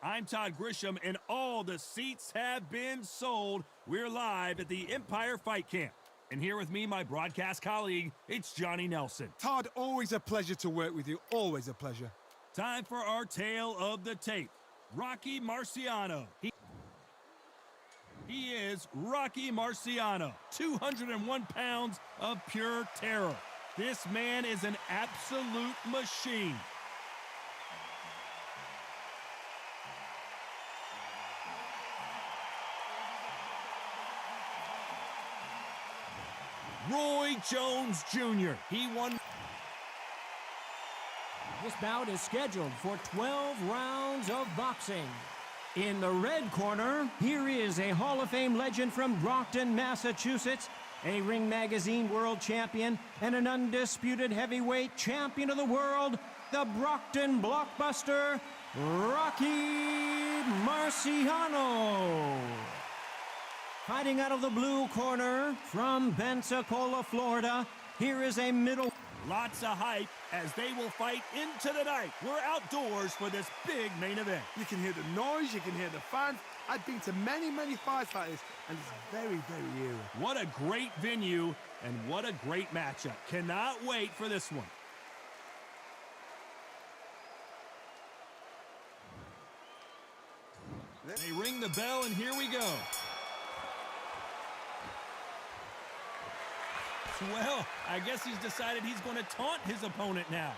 I'm Todd Grisham, and all the seats have been sold. We're live at the Empire Fight Camp. And here with me, my broadcast colleague, it's Johnny Nelson. Todd, always a pleasure to work with you. Always a pleasure. Time for our tale of the tape. Rocky Marciano. He is Rocky Marciano, 201 pounds of pure terror. This man is an absolute machine. Roy Jones Jr. He won. This bout is scheduled for 12 rounds of boxing. In the red corner, here is a Hall of Fame legend from Brockton, Massachusetts, a Ring Magazine world champion, and an undisputed heavyweight champion of the world, the Brockton blockbuster, Rocky Marciano. Fighting out of the blue corner from Pensacola, Florida, here is a middle... Lots of hype as they will fight into the night. We're outdoors for this big main event. You can hear the noise, you can hear the fans. I've been to many, many fights like this, and it's very, very eerie. What a great venue, and what a great matchup. Cannot wait for this one. They ring the bell, and here we go. Well, I guess he's decided he's going to taunt his opponent now.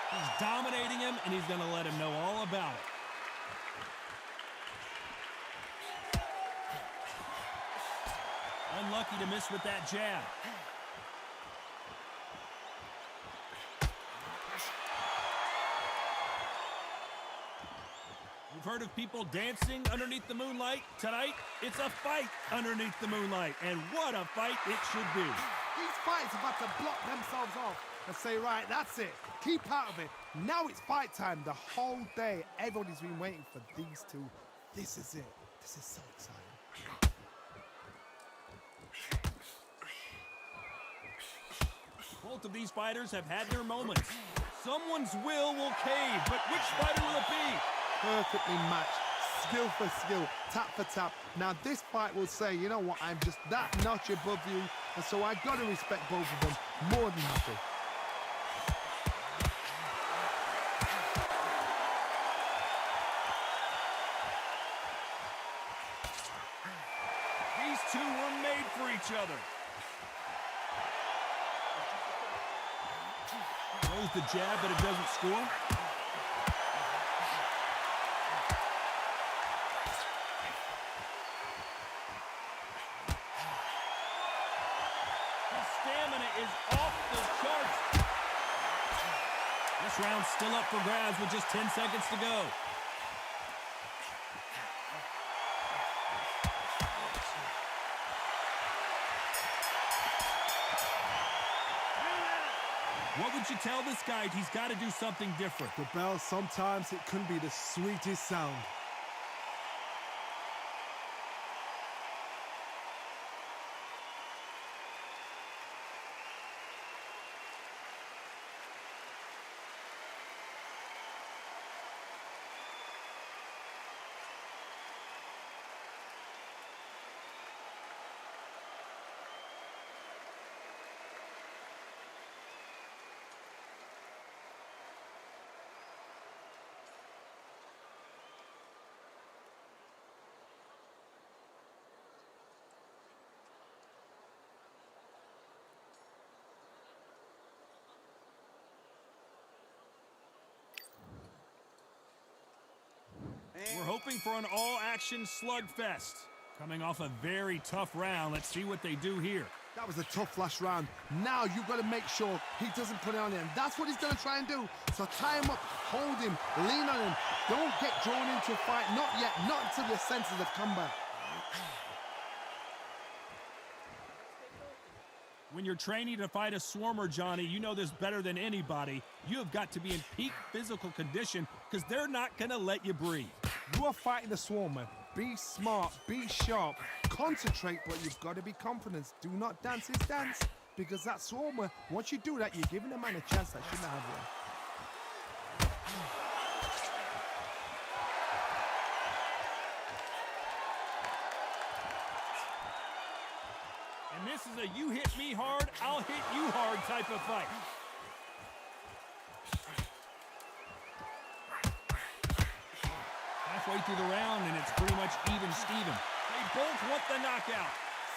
He's dominating him, and he's going to let him know all about it. Unlucky to miss with that jab. You've heard of people dancing underneath the moonlight? Tonight, it's a fight underneath the moonlight, and what a fight it should be. These fights are about to block themselves off and say, right, that's it. Keep out of it. Now it's fight time. The whole day, everybody's been waiting for these two. This is it. This is so exciting. Both of these fighters have had their moments. Someone's will cave, but which fighter will it be? Perfectly matched, skill for skill, tap for tap. Now this fight will say, you know what, I'm just that notch above you, and so I gotta respect both of them more than happy. These two were made for each other. Throws the jab, but it doesn't score. This round's still up for grabs with just 10 seconds to go. What would you tell this guy? He's got to do something different. The bell, sometimes it can be the sweetest sound. We're hoping for an all-action slugfest. Coming off a very tough round, let's see what they do here. That was a tough last round. Now you've got to make sure he doesn't put it on him. That's what he's going to try and do. So tie him up, hold him, lean on him. Don't get drawn into a fight. Not yet. Not until your senses have come back. When you're training to fight a swarmer, Johnny, you know this better than anybody. You have got to be in peak physical condition because they're not going to let you breathe. You are fighting a swarmer. Be smart, be sharp, concentrate, but you've got to be confident. Do not dance his dance, because that's all. Once you do that, you're giving a man a chance that shouldn't have one. And this is a you hit me hard, I'll hit you hard type of fight. Halfway through the round, and it's pretty much even Steven. They both want the knockout.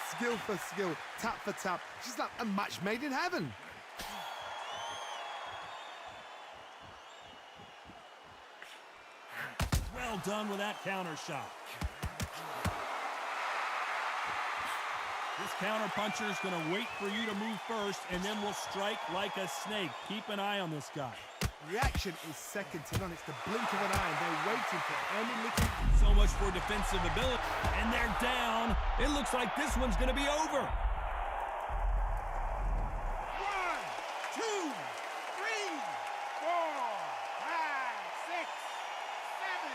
Skill for skill, tap for tap. Just like a match made in heaven. Well done with that counter shot. This counter puncher is going to wait for you to move first, and then will strike like a snake. Keep an eye on this guy. Reaction is second to none. It's the blink of an eye. They're waiting for any little... So much for defensive ability. And they're down. It looks like this one's going to be over. 1, 2, 3, 4, 5, 6, 7.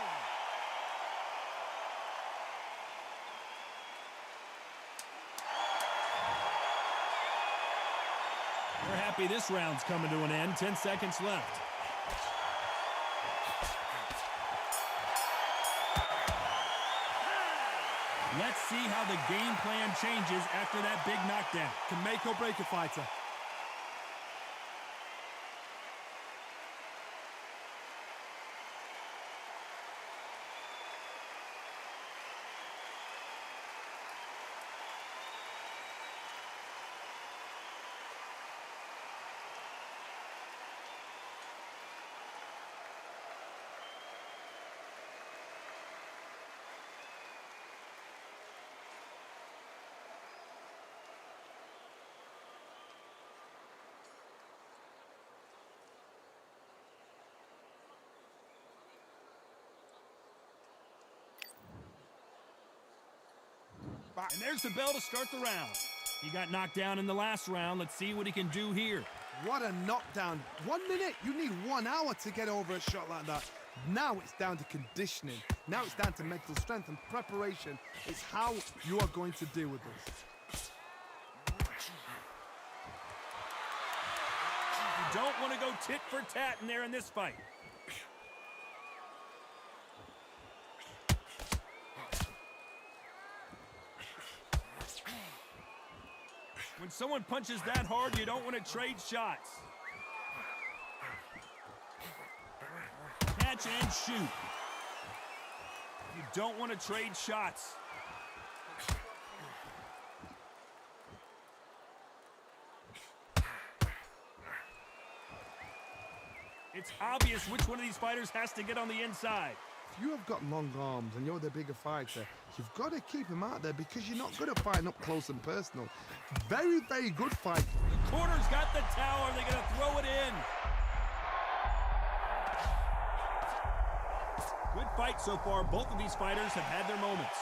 We're happy this round's coming to an end. 10 seconds left. Let's see how the game plan changes after that big knockdown. Can make or break a fighter. And there's the bell to start the round. He got knocked down in the last round. Let's see what he can do here. What a knockdown. 1 minute, you need 1 hour to get over a shot like that. Now it's down to conditioning. Now it's down to mental strength and preparation. It's how you are going to deal with this. You don't want to go tit for tat in there in this fight. When someone punches that hard, you don't want to trade shots. Catch and shoot. You don't want to trade shots. It's obvious which one of these fighters has to get on the inside. If you have got long arms and you're the bigger fighter, you've got to keep him out there because you're not good at fighting up close and personal. Very, very good fight. The corner's got the towel. Are they going to throw it in? Good fight so far. Both of these fighters have had their moments.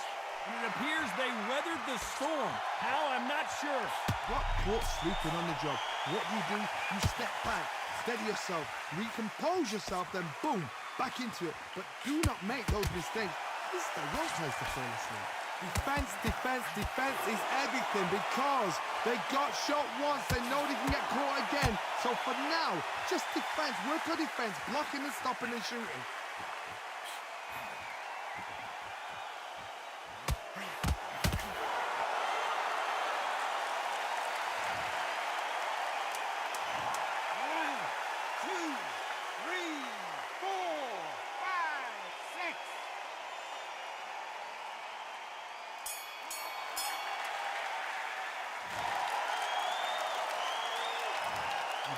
And it appears they weathered the storm. How? I'm not sure. What caught sleeping on the job? What do? You step back, steady yourself, recompose yourself, then boom, back into it. But do not make those mistakes. This is the wrong place to fall asleep. Defense, defense, defense is everything because they got shot once. They know they can get caught again. So for now, just defense, work on defense, blocking and stopping and shooting.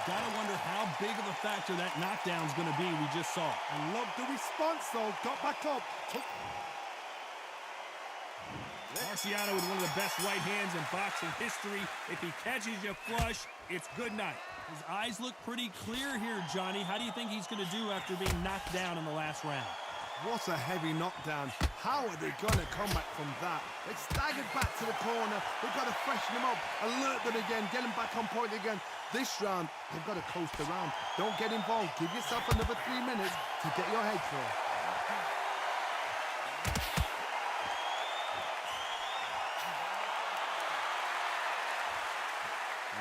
Gotta wonder how big of a factor that knockdown's gonna be we just saw. I love the response though, got back up. Marciano with one of the best right hands in boxing history. If he catches you flush, it's good night. His eyes look pretty clear here, Johnny. How do you think he's gonna do after being knocked down in the last round? What a heavy knockdown. How are they gonna come back from that? They staggered back to the corner. They've got to freshen them up, alert them again, get them back on point again. This round, they've got to coast around. Don't get involved. Give yourself another 3 minutes to get your head clear.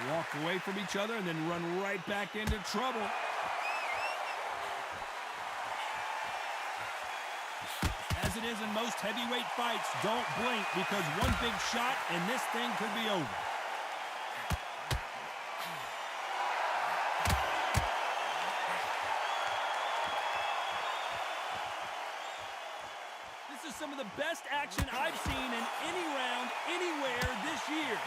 Walk away from each other and then run right back into trouble. As it is in most heavyweight fights, don't blink because one big shot and this thing could be over. This is some of the best action I've seen in any round, anywhere this year.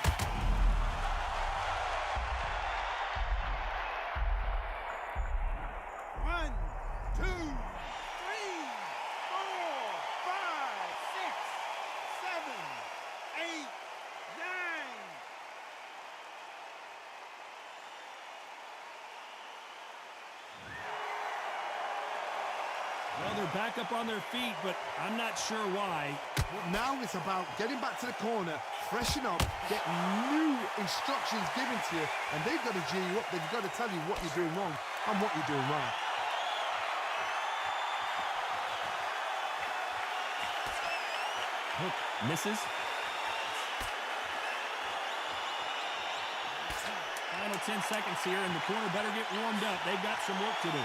One, two, three, four, five, six, seven, eight, nine. Well, they're back up on their feet, but I'm not sure why. But now it's about getting back to the corner, freshen up, get new instructions given to you, and they've got to G you up. They've got to tell you what you're doing wrong and what you're doing right. Hook misses. Final 10 seconds here, and the corner better get warmed up. They've got some work to do.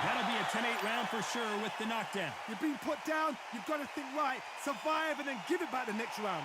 That'll be a 10-8 round for sure with the knockdown. You're being put down, you've got to think right, survive, and then give it back the next round.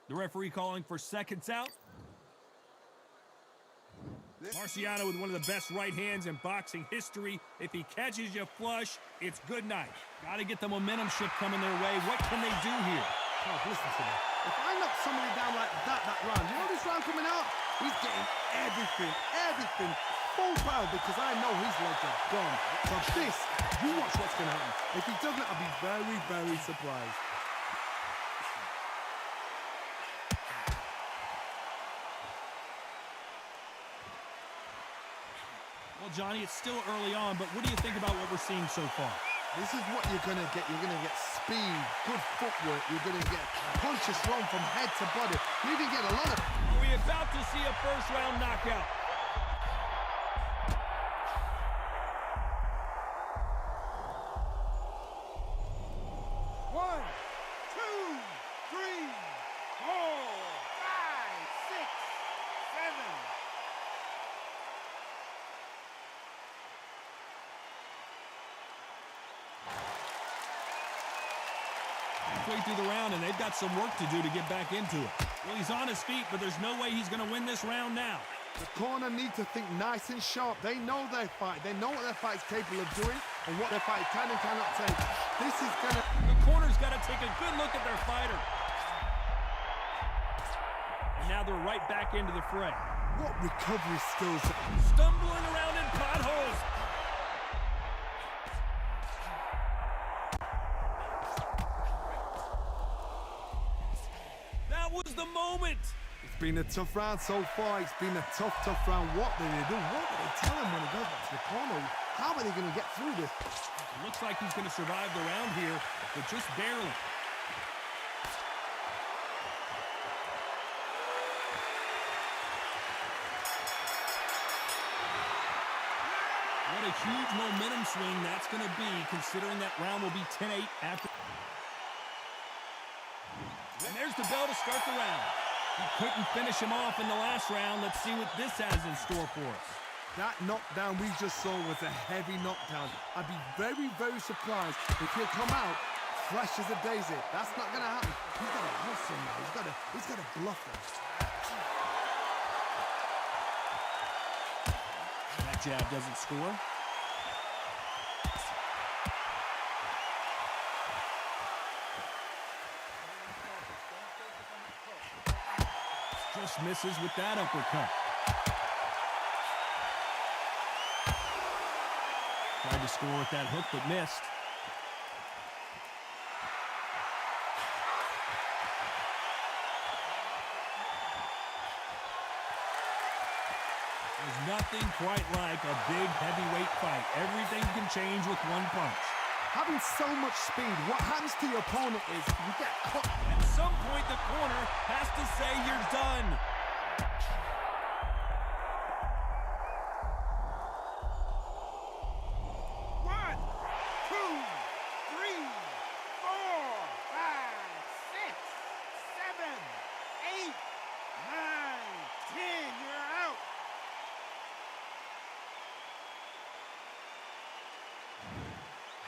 The referee calling for seconds out. Marciano with one of the best right hands in boxing history. If he catches you flush, it's good night. Got to get the momentum shift coming their way. What can they do here? Oh, listen to me. If I knock somebody down like that round, you know this round coming out? He's getting everything full power because I know his legs are gone. So this, you watch what's going to happen. If he doesn't, I'll be very, very surprised. Well, Johnny, it's still early on, but what do you think about what we're seeing so far? This is what you're going to get. You're going to get speed, good footwork. You're going to get punches thrown from head to body. You're going to get a lot of... Are we about to see a first-round knockout? One, two, three, four, five, six, seven. Halfway through the round, and they've got some work to do to get back into it. Well, he's on his feet, but there's no way he's going to win this round now. The corner need to think nice and sharp. They know their fight. They know what their fight's capable of doing and what their fight can and cannot take. This is going to... The corner's got to take a good look at their fighter. And now they're right back into the fray. What recovery skills. Stumbling around in potholes. That was the moment. It's been a tough round so far. It's been a tough round. What do they do? What do they tell him when he goes back to the corner? How are they going to get through this? It looks like he's going to survive the round here, but just barely. What a huge momentum swing that's going to be, considering that round will be 10-8 after. And there's the bell to start the round. He couldn't finish him off in the last round. Let's see what this has in store for us. That knockdown we just saw was a heavy knockdown. I'd be very, very surprised if he'll come out fresh as a daisy. That's not going to happen. He's got to hustle now. He's got to bluff them. That jab doesn't score. Just misses with that uppercut. Tried to score with that hook, but missed. There's nothing quite like a big heavyweight fight. Everything can change with one punch. Having so much speed, what happens to your opponent is you get caught. At some point, the corner has to say you're done. One, two, three, 4, 5, 6, 7, 8, 9, 10. You're out.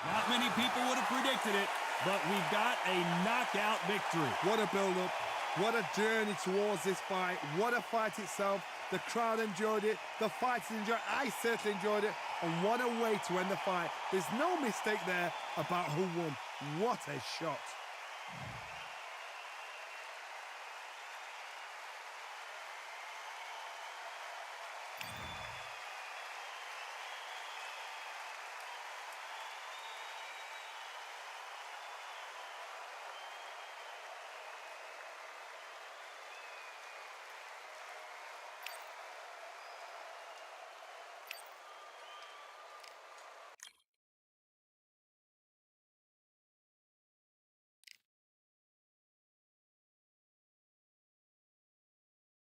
Not many people would have predicted it, but we've got a knockout victory. What a build-up. What a journey towards this fight. What a fight itself. The crowd enjoyed it. The fighters enjoyed it. I certainly enjoyed it. And what a way to end the fight. There's no mistake there about who won. What a shot.